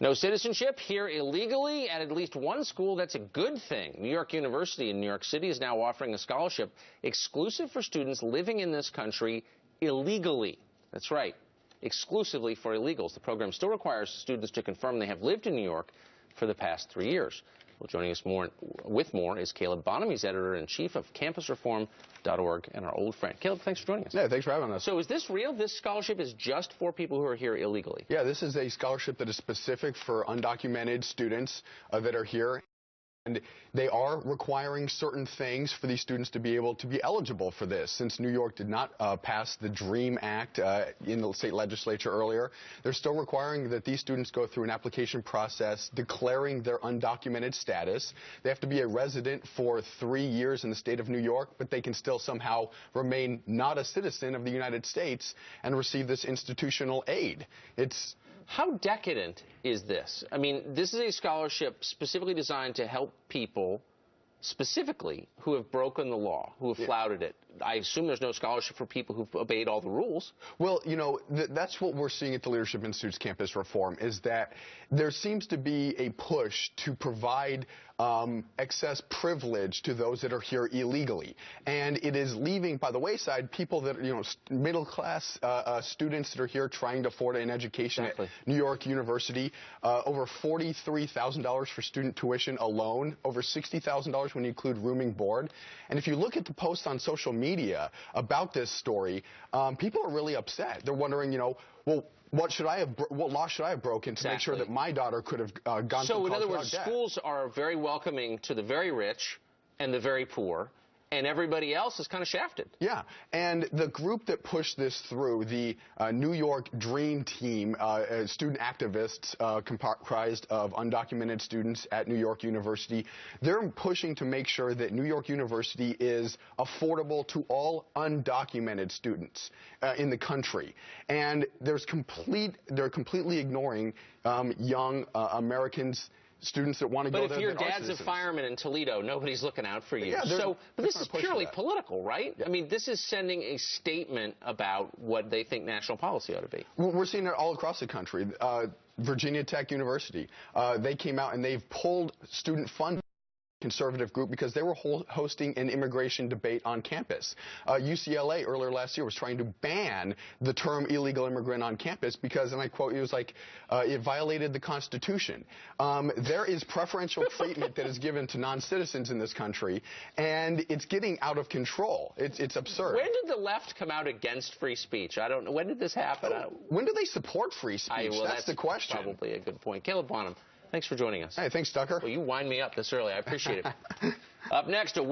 No citizenship here illegally at least one school. That's a good thing. New York University in New York City is now offering a scholarship exclusive for students living in this country illegally. That's right, exclusively for illegals. The program still requires students to confirm they have lived in New York for the past 3 years. Well, joining us with more is Caleb Bonham. He's editor-in-chief of campusreform.org and our old friend. Caleb, thanks for joining us. Yeah, thanks for having us. So is this real? This scholarship is just for people who are here illegally? Yeah, this is a scholarship that is specific for undocumented students that are here. And they are requiring certain things for these students to be able to be eligible for this. Since New York did not pass the DREAM Act in the state legislature earlier, they're still requiring that these students go through an application process declaring their undocumented status. They have to be a resident for 3 years in the state of New York, but they can still somehow remain not a citizen of the United States and receive this institutional aid. How decadent is this? I mean, this is a scholarship specifically designed to help people specifically who have broken the law, who have flouted it. I assume there's no scholarship for people who've obeyed all the rules. Well, you know, that's what we're seeing at the Leadership Institute's campus reform, is that there seems to be a push to provide excess privilege to those that are here illegally. And it is leaving by the wayside people that, you know, middle-class students that are here trying to afford an education at New York University. Over $43,000 for student tuition alone, over $60,000 when you include rooming board. And if you look at the posts on social media about this story, people are really upset. They're wondering, you know, well, what law should I have broken to make sure that my daughter could have gone to college? So in other words, schools are very welcoming to the very rich and the very poor, and everybody else is kind of shafted. Yeah, and the group that pushed this through, the New York Dream Team, student activists comprised of undocumented students at New York University, they're pushing to make sure that New York University is affordable to all undocumented students in the country. And they're completely ignoring young Americans, students that want to go there. But if your dad's a fireman in Toledo, nobody's looking out for you. Yeah, but this is purely political, right? Yeah. I mean, this is sending a statement about what they think national policy ought to be. We're seeing it all across the country. Virginia Tech University, they came out and they've pulled student funding. Conservative group because they were hosting an immigration debate on campus. UCLA earlier last year was trying to ban the term illegal immigrant on campus because, and I quote, it was like it violated the Constitution. There is preferential treatment that is given to non-citizens in this country, and it's getting out of control. It's absurd. When did the left come out against free speech? I don't know. When did this happen? When do they support free speech? That's the question. Probably a good point. Caleb Bonham, thanks for joining us. Hey, thanks, Tucker. Well, you wind me up this early. I appreciate it. Up next, a